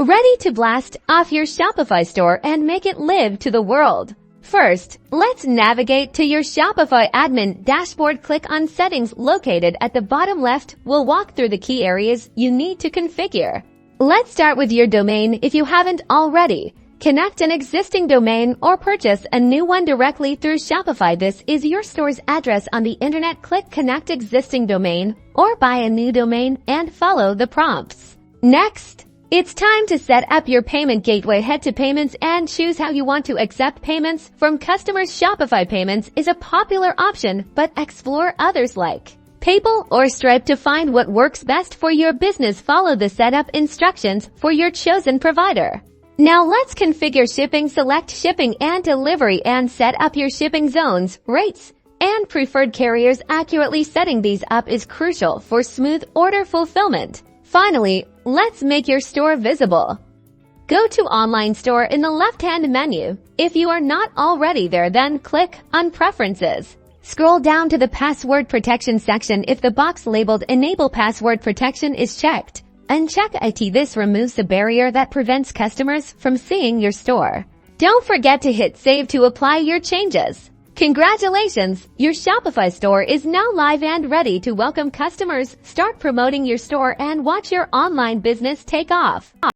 Ready to blast off your Shopify store and make it live to the world. First, let's navigate to your Shopify admin dashboard. Click on Settings located at the bottom left. We'll walk through the key areas you need to configure. Let's start with your domain if you haven't already. Connect an existing domain or purchase a new one directly through Shopify. This is your store's address on the internet. Click Connect Existing Domain or buy a new domain and follow the prompts. Next, it's time to set up your payment gateway. Head to Payments and choose how you want to accept payments from customers. Shopify Payments is a popular option, but explore others like PayPal or Stripe to find what works best for your business. Follow the setup instructions for your chosen provider. Now let's configure shipping. Select shipping and delivery and set up your shipping zones, rates, and preferred carriers. Accurately setting these up is crucial for smooth order fulfillment. Finally, let's make your store visible. Go to Online Store in the left-hand menu. If you are not already there, then click on Preferences. Scroll down to the Password Protection section. If the box labeled Enable Password Protection is checked, uncheck it. This removes the barrier that prevents customers from seeing your store. Don't forget to hit Save to apply your changes. Congratulations! Your Shopify store is now live and ready to welcome customers. Start promoting your store and watch your online business take off.